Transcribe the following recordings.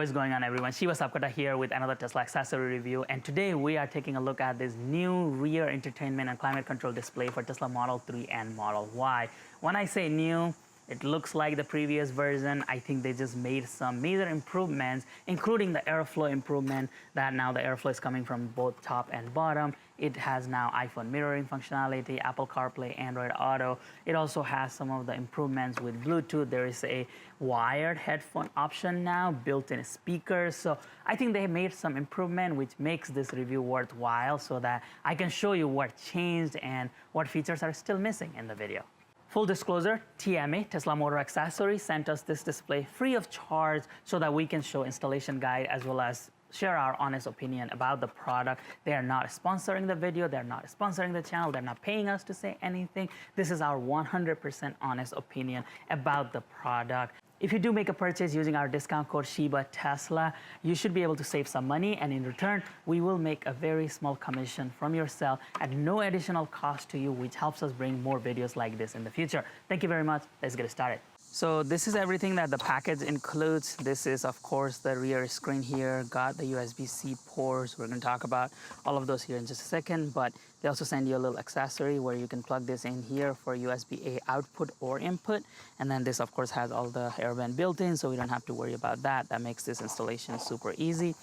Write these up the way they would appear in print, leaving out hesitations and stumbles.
is going on, everyone? Shiva Sapkota here with another Tesla accessory review, and today we are taking a look at this new rear entertainment and climate control display for Tesla Model 3 and Model Y. When I say new, it looks like the previous version. I think they just made some major improvements, including the airflow improvement, that now the airflow is coming from both top and bottom. It has now iPhone mirroring functionality, Apple CarPlay, Android Auto. It also has some of the improvements with Bluetooth. There is a wired headphone option now, built-in speakers. So I think they made some improvement, which makes this review worthwhile so that I can show you what changed and what features are still missing in the video. Full disclosure, TMA, Tesla Motor Accessories, sent us this display free of charge so that we can show installation guide as well as share our honest opinion about the product. They are not sponsoring the video, they're not sponsoring the channel, they're not paying us to say anything. This is our 100% honest opinion about the product. If you do make a purchase using our discount code Shiba Tesla, you should be able to save some money, and in return, we will make a very small commission from your sale at no additional cost to you, which helps us bring more videos like this in the future. Thank you very much. Let's get started. So this is everything that the package includes. This is, of course, the rear screen here, got the USB-C ports. We're going to talk about all of those here in just a second, but they also send you a little accessory where you can plug this in here for USB-A output or input. And then this, of course, has all the airband built in, so we don't have to worry about that. That makes this installation super easy.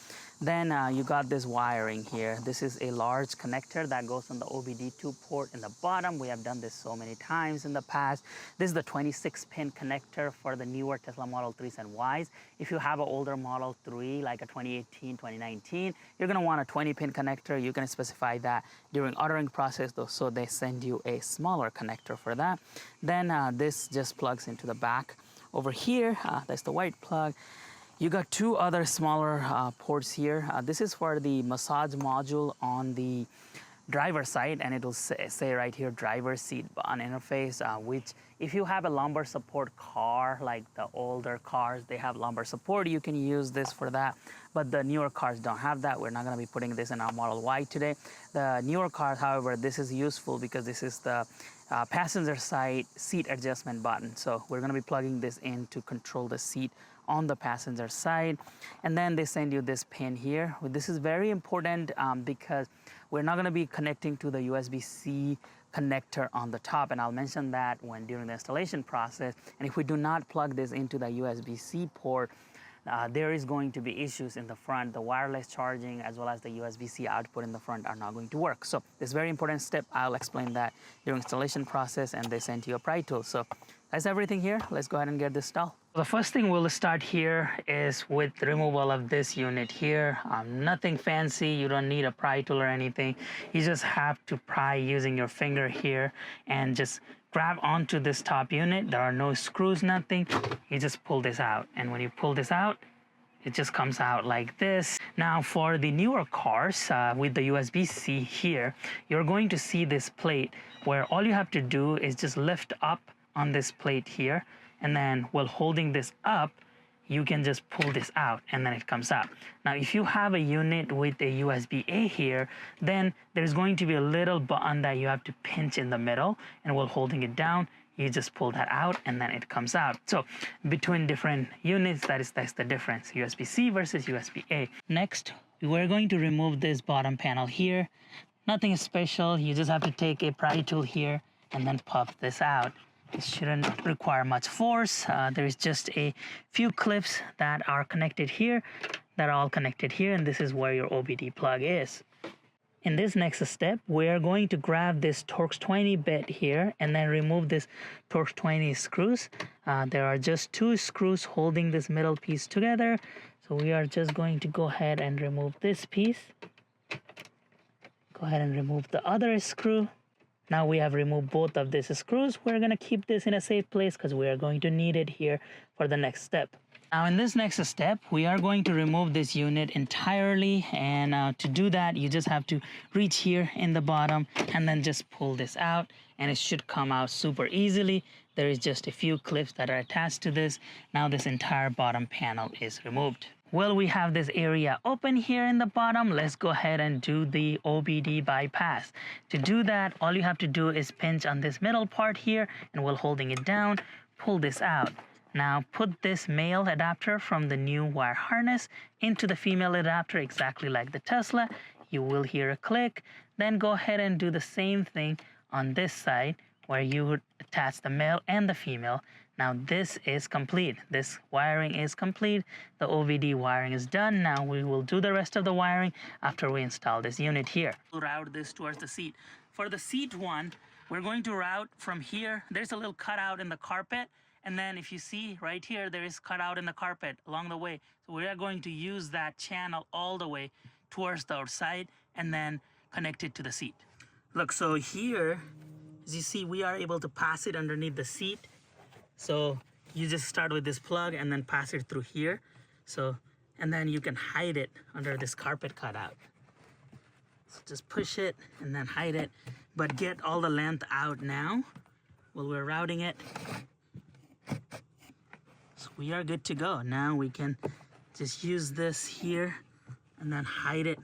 Then you got this wiring here. This is a large connector that goes on the OBD2 port in the bottom. We have done this so many times in the past. This is the 26-pin connector for the newer Tesla Model 3s and Ys. If you have an older Model 3, like a 2018, 2019, you're going to want a 20-pin connector. You can specify that during ordering process, though, so they send you a smaller connector for that. Then this just plugs into the back. Over here, that's the white plug. You got two other smaller ports here. This is for the massage module on the driver side, and it will say right here driver seat on interface, which if you have a lumbar support car, like the older cars, they have lumbar support, you can use this for that. But the newer cars don't have that. We're not going to be putting this in our Model Y today. The newer cars, however, this is useful because this is the passenger side seat adjustment button. So we're going to be plugging this in to control the seat on the passenger side. And then they send you this pin here. This is very important because we're not going to be connecting to the USB-C connector on the top, and I'll mention that during the installation process. And if we do not plug this into the USB-C port, there is going to be issues in the front. The wireless charging as well as the USB-C output in the front are not going to work. So this very important step, I'll explain that during installation process, and they sent you a pry tool. So that's everything here. Let's go ahead and get this installed. The first thing we'll start here is with the removal of this unit here. Nothing fancy. You don't need a pry tool or anything. You just have to pry using your finger here and just grab onto this top unit. There are no screws, nothing. You just pull this out, and when you pull this out, it just comes out like this. Now for the newer cars with the USB-C here, you're going to see this plate where all you have to do is just lift up on this plate here, and then while holding this up, you can just pull this out and then it comes out. Now if you have a unit with a USB-A here, then there's going to be a little button that you have to pinch in the middle, and while holding it down, you just pull that out and then it comes out. So between different units, that's the difference, USB-C versus USB-A. Next, we're going to remove this bottom panel here. Nothing special. You just have to take a pry tool here and then pop this out. It shouldn't require much force. There is just a few clips that are connected here, that are all connected here, and this is where your OBD plug is. In this next step, we are going to grab this Torx 20 bit here and then remove this Torx 20 screws. There are just two screws holding this middle piece together. So we are just going to go ahead and remove this piece. Go ahead and remove the other screw. Now we have removed both of these screws. We're going to keep this in a safe place because we are going to need it here for the next step. Now in this next step, we are going to remove this unit entirely, and to do that, you just have to reach here in the bottom and then just pull this out, and it should come out super easily. There is just a few clips that are attached to this. Now this entire bottom panel is removed. Well, we have this area open here in the bottom. Let's go ahead and do the OBD bypass. To do that, all you have to do is pinch on this middle part here, and while holding it down, pull this out. Now put this male adapter from the new wire harness into the female adapter exactly like the Tesla. You will hear a click. Then go ahead and do the same thing on this side where you would attach the male and the female. Now this is complete. This wiring is complete. The OVD wiring is done. Now we will do the rest of the wiring after we install this unit here. We'll route this towards the seat. For the seat one, we're going to route from here. There's a little cutout in the carpet. And then if you see right here, there is cutout in the carpet along the way. So we are going to use that channel all the way towards the outside and then connect it to the seat. Look, so here, as you see, we are able to pass it underneath the seat. So you just start with this plug and then pass it through here. So, and then you can hide it under this carpet cutout. So just push it and then hide it, but get all the length out now while we're routing it. So we are good to go. Now we can just use this here and then hide it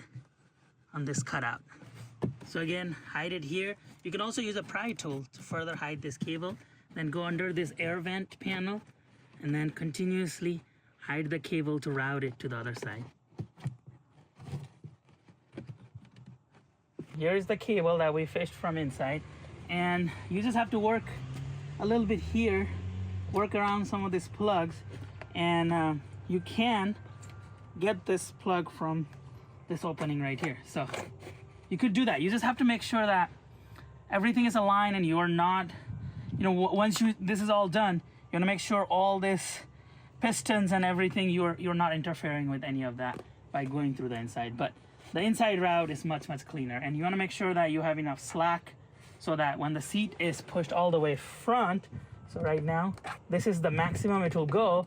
on this cutout. So again, hide it here. You can also use a pry tool to further hide this cable. Then go under this air vent panel and then continuously hide the cable to route it to the other side. Here is the cable that we fished from inside, and you just have to work a little bit here, work around some of these plugs, and you can get this plug from this opening right here. So you could do that. You just have to make sure that everything is aligned and you're not, you know, once this is all done, you want to make sure all this pistons and everything, you're not interfering with any of that by going through the inside. But the inside route is much cleaner, and you want to make sure that you have enough slack so that when the seat is pushed all the way front, so right now this is the maximum it will go,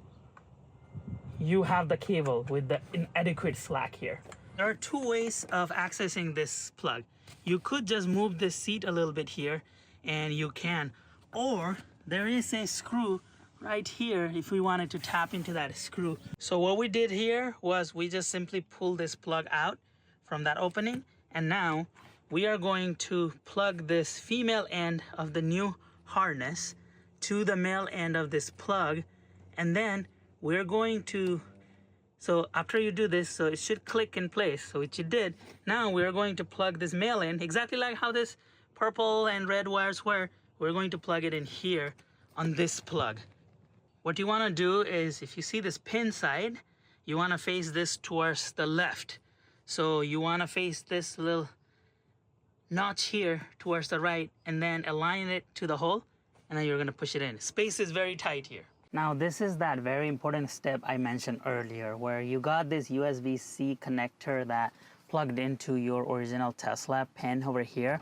you have the cable with the inadequate slack here. There are two ways of accessing this plug. You could just move this seat a little bit here, and you can, or there is a screw right here if we wanted to tap into that screw. So what we did here was we just simply pull this plug out from that opening, and now we are going to plug this female end of the new harness to the male end of this plug, and then we're going to, so after you do this, so it should click in place, so which it did. Now we're going to plug this male in exactly like how this purple and red wires were. We're going to plug it in here on this plug. What you want to do is, if you see this pin side, you want to face this towards the left. So you want to face this little notch here towards the right, and then align it to the hole, and then you're going to push it in. Space is very tight here. Now this is that very important step I mentioned earlier, where you got this USB-C connector that plugged into your original Tesla pin over here,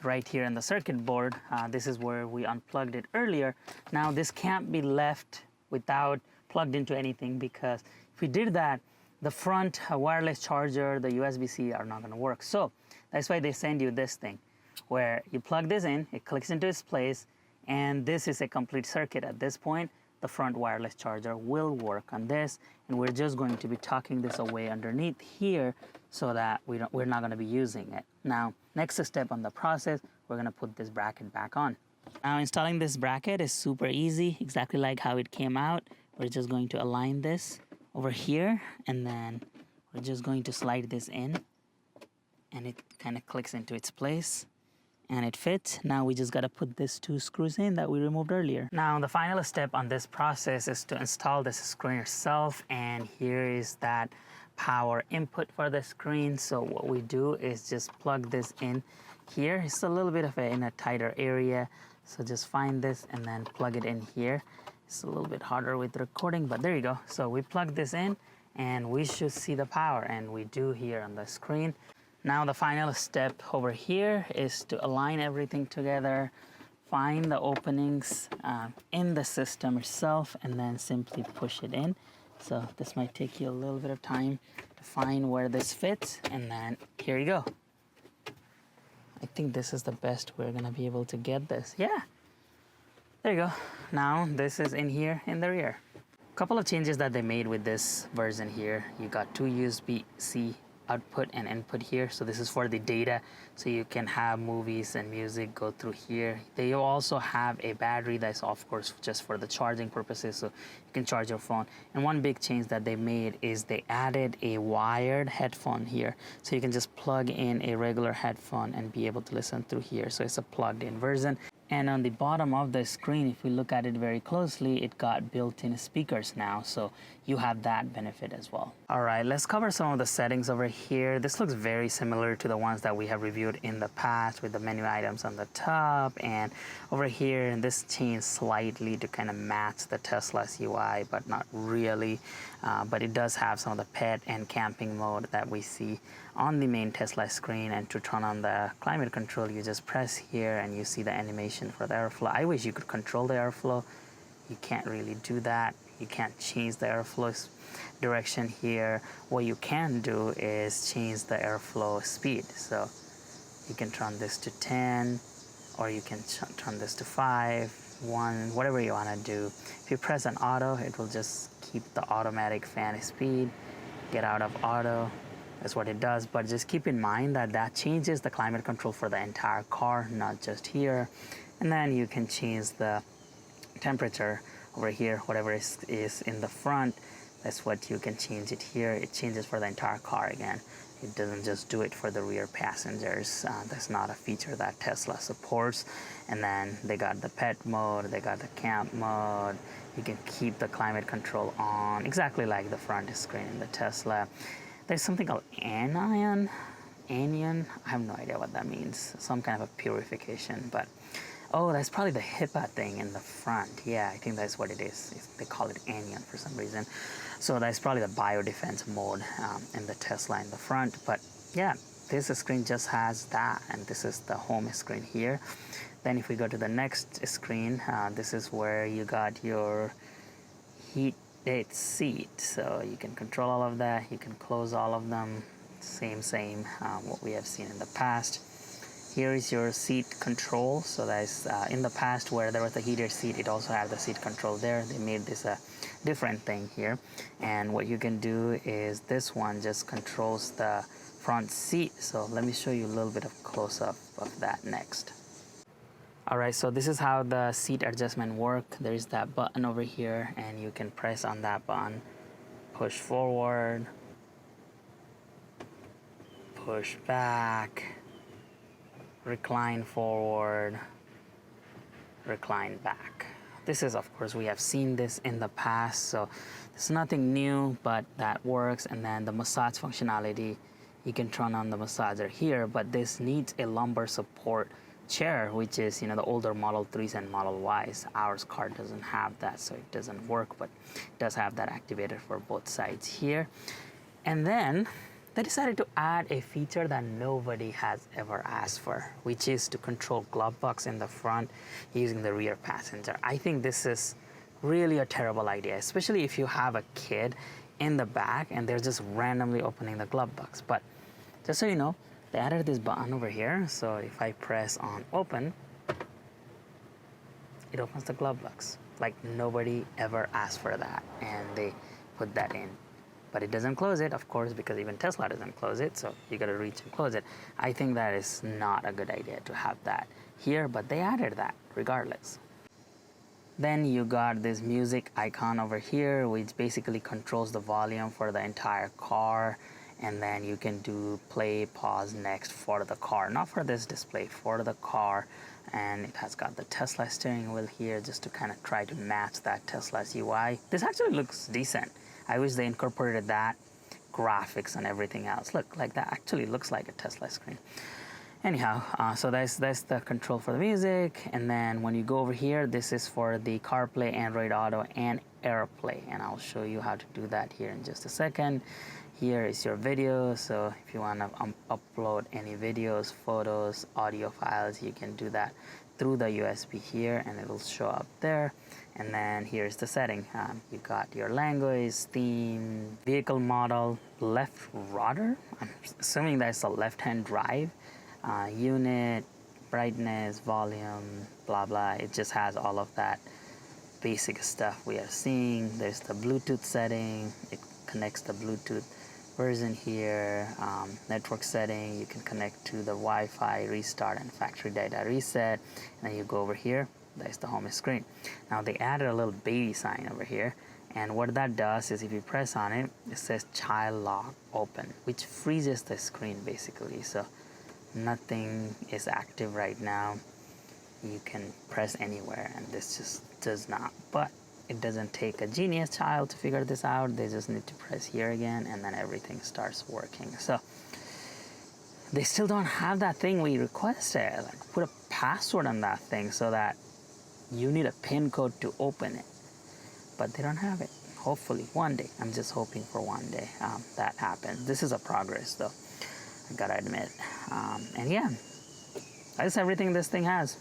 right here in the circuit board. This is where we unplugged it earlier. Now this can't be left without plugged into anything, because if we did that, the front wireless charger, the USB-C are not going to work. So that's why they send you this thing, where you plug this in, it clicks into its place, and this is a complete circuit. At this point, the front wireless charger will work on this, and we're just going to be tucking this away underneath here so that we're not going to be using it. Now, next step on the process, we're going to put this bracket back on. Now, installing this bracket is super easy, exactly like how it came out. We're just going to align this over here, and then we're just going to slide this in, and it kind of clicks into its place, and it fits. Now we just got to put these two screws in that we removed earlier. Now the final step on this process is to install this screen itself, and here is that power input for the screen. So what we do is just plug this in here. It's a little bit of in a tighter area, so just find this and then plug it in here. It's a little bit harder with recording, but there you go. So we plug this in and we should see the power, and we do here on the screen. Now the final step over here is to align everything together, find the openings in the system itself, and then simply push it in. So this might take you a little bit of time to find where this fits, and then here you go. I think this is the best we're gonna be able to get this. Yeah. There you go. Now this is in here in the rear. A couple of changes that they made with this version here. You got two USB-C output and input here. So this is for the data, so you can have movies and music go through here. They also have a battery that's of course just for the charging purposes, so you can charge your phone. And one big change that they made is they added a wired headphone here, so you can just plug in a regular headphone and be able to listen through here. So it's a plugged-in version. And on the bottom of the screen, if we look at it very closely, it got built-in speakers now, so you have that benefit as well. All right, let's cover some of the settings over here. This looks very similar to the ones that we have reviewed in the past with the menu items on the top, and over here, and this changed slightly to kind of match the Tesla's UI, but not really. But it does have some of the pet and camping mode that we see on the main Tesla screen. And to turn on the climate control, you just press here and you see the animation for the airflow. I wish you could control the airflow. You can't really do that. You can't change the airflow direction here. What you can do is change the airflow speed. So you can turn this to 10, or you can turn this to 5, 1, whatever you want to do. If you press on auto, it will just keep the automatic fan speed. Get out of auto. That's what it does, but just keep in mind that that changes the climate control for the entire car, not just here. And then you can change the temperature over here, whatever is in the front. That's what you can change it here. It changes for the entire car again. It doesn't just do it for the rear passengers. That's not a feature that Tesla supports. And then they got the pet mode, they got the camp mode. You can keep the climate control on, exactly like the front screen in the Tesla. There's something called anion. I have no idea what that means. Some kind of a purification, but oh, that's probably the HIPAA thing in the front. Yeah, I think that's what it is. They call it anion for some reason. So that's probably the biodefense mode in the Tesla in the front. But yeah, this screen just has that, and this is the home screen here. Then if we go to the next screen, this is where you got your heated seat. So you can control all of that. You can close all of them. Same, what we have seen in the past. Here is your seat control. So that's in the past where there was a heated seat, it also had the seat control there. They made this a different thing here. And what you can do is this one just controls the front seat. So let me show you a little bit of close-up of that next. All right, so this is how the seat adjustment work. There is that button over here, and you can press on that button, push forward, push back, recline forward, recline back. This is, of course, we have seen this in the past, so it's nothing new, but that works. And then the massage functionality, you can turn on the massager here, but this needs a lumbar support chair, which is, the older Model 3s and Model Ys. Our car doesn't have that, so it doesn't work, but it does have that activated for both sides here. And then they decided to add a feature that nobody has ever asked for, which is to control glove box in the front using the rear passenger. I think this is really a terrible idea, especially if you have a kid in the back and they're just randomly opening the glove box. But just so you know, they added this button over here. So if I press on open, it opens the glove box. Like nobody ever asked for that, and they put that in. But it doesn't close it, of course, because even Tesla doesn't close it, so you gotta reach and close it. I think that is not a good idea to have that here, but they added that regardless. Then you got this music icon over here, which basically controls the volume for the entire car. And then you can do play, pause, next for the car, not for this display, for the car. And it has got the Tesla steering wheel here just to kind of try to match that Tesla's UI. This actually looks decent. I wish they incorporated that graphics and everything else. Look, like that actually looks like a Tesla screen. Anyhow, so that's the control for the music. And then when you go over here, this is for the CarPlay, Android Auto, and AirPlay. And I'll show you how to do that here in just a second. Here is your video, so if you want to upload any videos, photos, audio files, you can do that through the USB here, and it'll show up there. And then here's the setting. You got your language, theme, vehicle model, left rudder. I'm assuming that's a left-hand drive. Unit, brightness, volume, blah, blah. It just has all of that basic stuff we are seeing. There's the Bluetooth setting. It connects the Bluetooth version here, network setting, you can connect to the Wi-Fi, restart and factory data reset, and then you go over here, that's the home screen. Now they added a little baby sign over here, and what that does is if you press on it, it says child lock open, which freezes the screen basically, so nothing is active right now. You can press anywhere and this just does not, but it doesn't take a genius child to figure this out. They just need to press here again and then everything starts working. So they still don't have that thing we requested, like put a password on that thing so that you need a PIN code to open it, but they don't have it. Hopefully one day, I'm just hoping for one day that happens. This is a progress though, I gotta admit. And yeah, that's everything this thing has.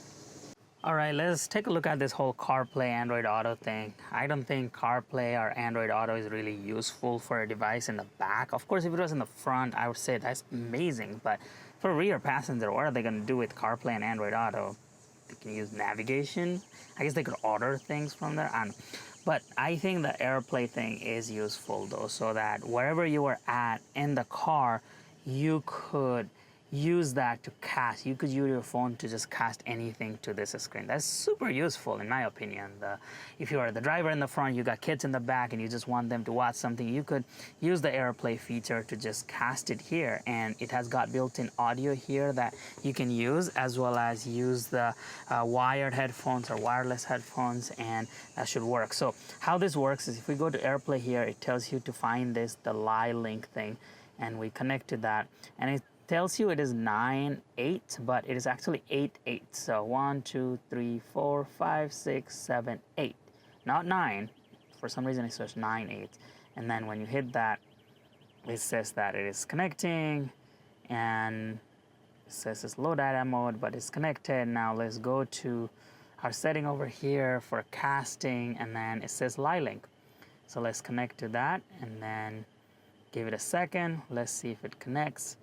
All right, let's take a look at this whole CarPlay, Android Auto thing. I don't think CarPlay or Android Auto is really useful for a device in the back. Of course, if it was in the front, I would say that's amazing. But for a rear passenger, what are they going to do with CarPlay and Android Auto? They can use navigation. I guess they could order things from there. I don't know. But I think the AirPlay thing is useful, though, so that wherever you are at in the car, you could use that to cast. You could use your phone to just cast anything to this screen. That's super useful in my opinion. If you are the driver in the front, you got kids in the back and you just want them to watch something, you could use the AirPlay feature to just cast it here, and it has got built-in audio here that you can use, as well as use the wired headphones or wireless headphones, and that should work. So how this works is if we go to AirPlay here, it tells you to find the Lie link thing, and we connect to that, and it tells you it is 9/8, but it is actually 8/8. So 1, 2, 3, 4, 5, 6, 7, 8. Not 9. For some reason it says 9/8. And then when you hit that, it says that it is connecting, and it says it's low data mode, but it's connected. Now let's go to our setting over here for casting, and then it says Lie link. So let's connect to that and then give it a second. Let's see if it connects.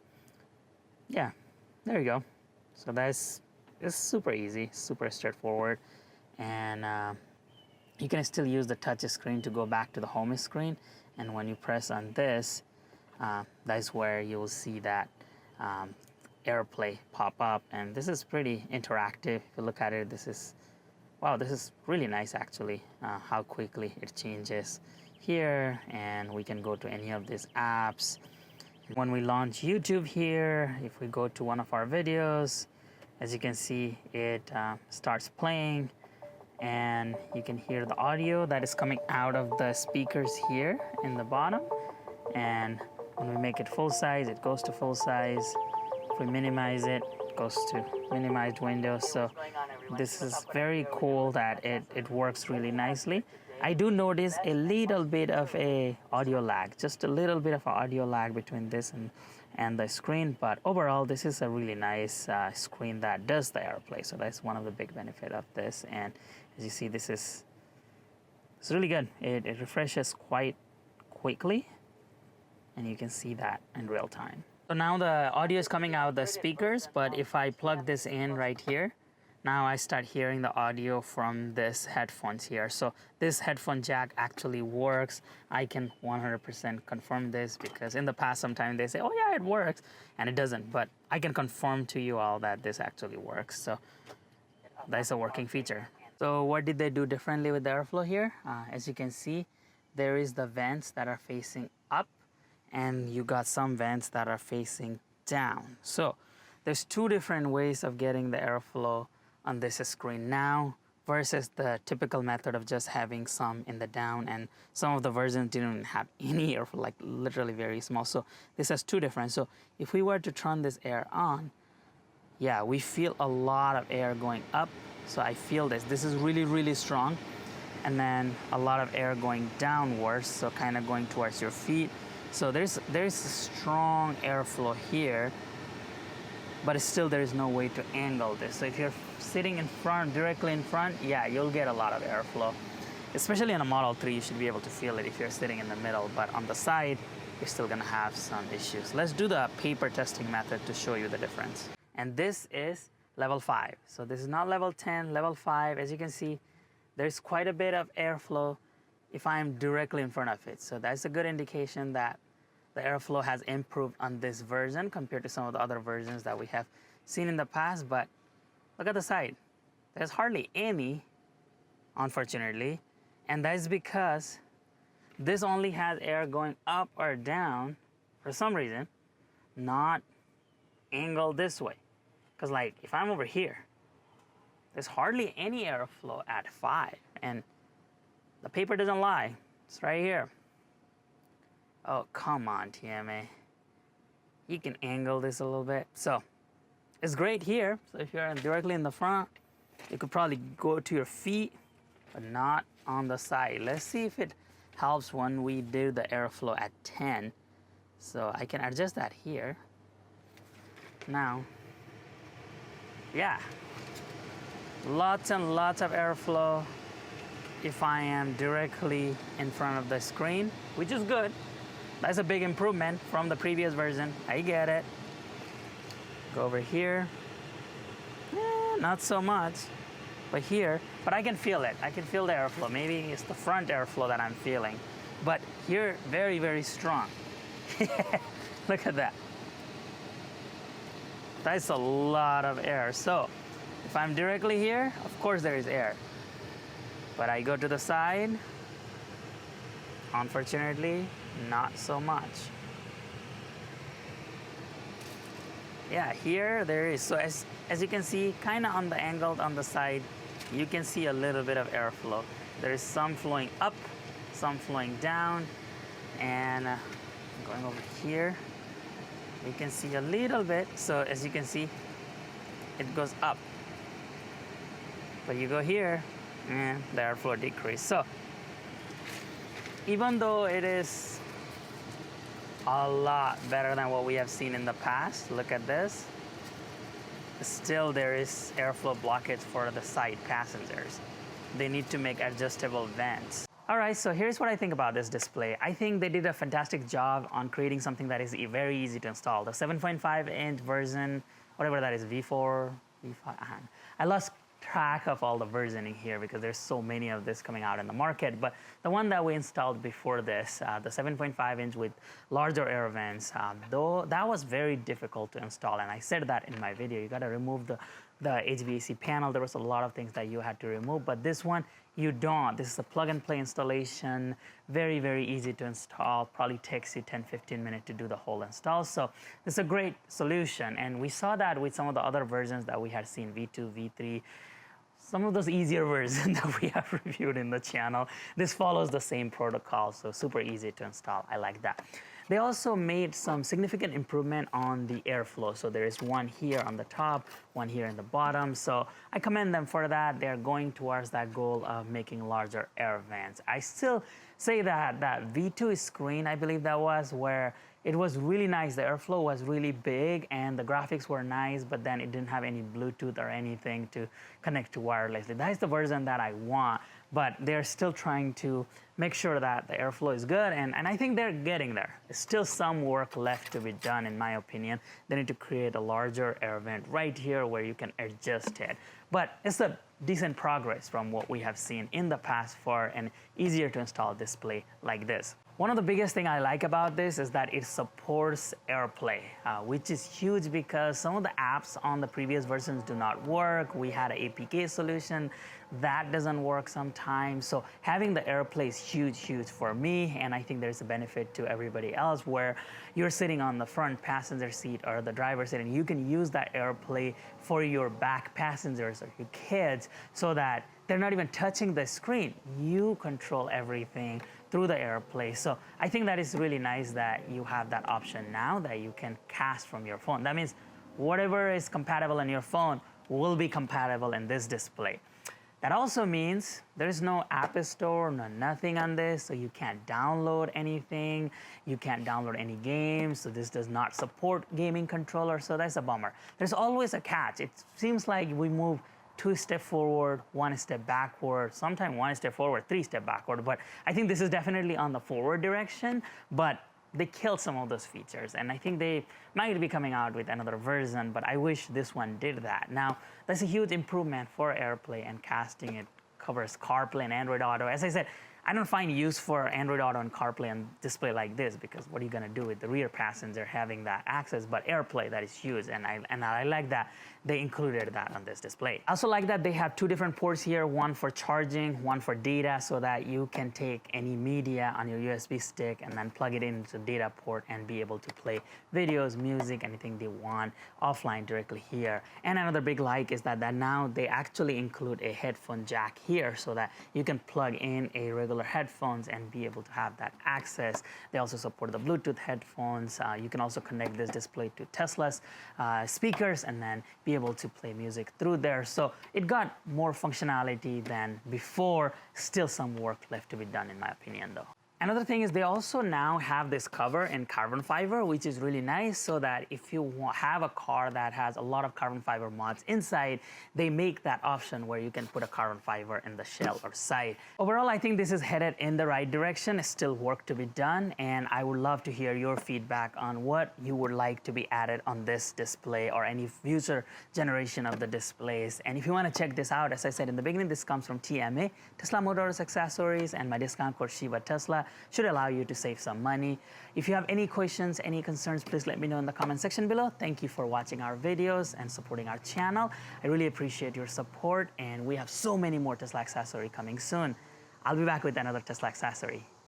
Yeah, there you go. So it's super easy, super straightforward, and you can still use the touch screen to go back to the home screen, and when you press on this, that's where you'll see that AirPlay pop up, and this is pretty interactive. If you look at it, this is really nice actually, how quickly it changes here, and we can go to any of these apps. When we launch YouTube here, if we go to one of our videos, as you can see, it starts playing, and you can hear the audio that is coming out of the speakers here in the bottom. And when we make it full size, it goes to full size. If we minimize it, it goes to minimized window. So this is very cool that it works really nicely. I do notice a little bit of a audio lag, just a little bit of audio lag between this and the screen, but overall this is a really nice screen that does the AirPlay, so that's one of the big benefit of this. And as you see, it's really good. It refreshes quite quickly, and you can see that in real time. So now the audio is coming out of the speakers, but if I plug this in right here, now I start hearing the audio from this headphones here. So this headphone jack actually works. I can 100% confirm this, because in the past sometimes they say, oh yeah, it works, and it doesn't. But I can confirm to you all that this actually works. So that's a working feature. So what did they do differently with the airflow here? As you can see, there is the vents that are facing up, and you got some vents that are facing down. So there's two different ways of getting the airflow on this screen now versus the typical method of just having some in the down, and some of the versions didn't have any airflow, like literally very small. So this has two different. So if we were to turn this air on, yeah, we feel a lot of air going up. So I feel this is really, really strong. And then a lot of air going downwards, so kind of going towards your feet. So there's a strong airflow here, but still there is no way to angle this. So if you're sitting in front, directly in front, yeah, you'll get a lot of airflow. Especially in a Model 3, you should be able to feel it if you're sitting in the middle, but on the side, you're still gonna have some issues. Let's do the paper testing method to show you the difference. And this is level 5. So this is not level 10, level 5. As you can see, there's quite a bit of airflow if I'm directly in front of it. So that's a good indication that the airflow has improved on this version compared to some of the other versions that we have seen in the past. But look at the side. There's hardly any, unfortunately. And that is because this only has air going up or down for some reason, not angled this way. Because like if I'm over here, there's hardly any airflow at 5. And the paper doesn't lie. It's right here. Oh, come on, TMA. You can angle this a little bit. So it's great here. So if you're directly in the front, you could probably go to your feet, but not on the side. Let's see if it helps when we do the airflow at 10. So I can adjust that here. Now, yeah, lots and lots of airflow if I am directly in front of the screen, which is good. That's a big improvement from the previous version. I get it. Go over here. Not so much, but here, but I can feel it. I can feel the airflow. Maybe it's the front airflow that I'm feeling. But here, very, very strong. Look at that. That's a lot of air. So if I'm directly here, of course there is air. But I go to the side, unfortunately, not so much. Yeah, here there is. So as you can see, kind of on the angled on the side, you can see a little bit of airflow. There is some flowing up, some flowing down, and going over here, you can see a little bit. So as you can see, it goes up. But you go here, and the airflow decrease. So even though it is a lot better than what we have seen in the past, look at this, still there is airflow blockage for the side passengers. They need to make adjustable vents. All right, so here's what I think about this display. I think they did a fantastic job on creating something that is very easy to install. The 7.5-inch version, whatever that is, V4, V5, I lost track of all the versioning here because there's so many of this coming out in the market. But the one that we installed before this, the 7.5-inch with larger air vents, though that was very difficult to install. And I said that in my video. You got to remove the HVAC panel. There was a lot of things that you had to remove, but this one you don't. This is a plug and play installation, very, very easy to install. Probably takes you 10-15 minutes to do the whole install. So it's a great solution. And we saw that with some of the other versions that we had seen, V2, V3, some of those easier versions that we have reviewed in the channel. This follows the same protocol, so super easy to install. I like that. They also made some significant improvement on the airflow. So there is one here on the top, one here in the bottom. So I commend them for that. They're going towards that goal of making larger air vents. I still say that V2 screen, I believe that was, where it was really nice. The airflow was really big and the graphics were nice, but then it didn't have any Bluetooth or anything to connect to wirelessly. That is the version that I want, but they're still trying to make sure that the airflow is good, and I think they're getting there. There's still some work left to be done, in my opinion. They need to create a larger air vent right here where you can adjust it. But it's a decent progress from what we have seen in the past for an easier to install display like this. One of the biggest things I like about this is that it supports AirPlay, which is huge because some of the apps on the previous versions do not work. We had an APK solution that doesn't work sometimes. So having the AirPlay is huge, huge for me, and I think there's a benefit to everybody else where you're sitting on the front passenger seat or the driver's seat, and you can use that AirPlay for your back passengers or your kids so that they're not even touching the screen. You control everything through the AirPlay. So I think that is really nice that you have that option now that you can cast from your phone. That means whatever is compatible on your phone will be compatible in this display. That also means there's no App Store, no nothing on this, so you can't download anything, you can't download any games, so this does not support gaming controller, so that's a bummer. There's always a catch. It seems like we move 2 steps forward, 1 step backward, sometimes 1 step forward, 3 steps backward, but I think this is definitely on the forward direction, but they killed some of those features, and I think they might be coming out with another version, but I wish this one did that. Now, that's a huge improvement for AirPlay and casting. It covers CarPlay and Android Auto. As I said, I don't find use for Android Auto and CarPlay and display like this, because what are you going to do with the rear passenger having that access, but AirPlay that is used, and I like that they included that on this display. I also like that they have two different ports here, one for charging, one for data, so that you can take any media on your USB stick and then plug it into the data port and be able to play videos, music, anything they want offline directly here. And another big like is that now they actually include a headphone jack here, so that you can plug in a regular headphones and be able to have that access. They also support the Bluetooth headphones. You can also connect this display to Tesla's speakers and then be able to play music through there. So it got more functionality than before. Still some work left to be done, in my opinion, though. Another thing is they also now have this cover in carbon fiber, which is really nice, so that if you have a car that has a lot of carbon fiber mods inside, they make that option where you can put a carbon fiber in the shell or side. Overall, I think this is headed in the right direction. Still work to be done, and I would love to hear your feedback on what you would like to be added on this display or any future generation of the displays. And if you want to check this out, as I said in the beginning, this comes from TMA, Tesla Motors Accessories, and my discount code Shiva Tesla should allow you to save some money. If you have any questions, any concerns, please let me know in the comment section below. Thank you for watching our videos and supporting our channel. I really appreciate your support, and we have so many more Tesla accessory coming soon. I'll be back with another Tesla accessory.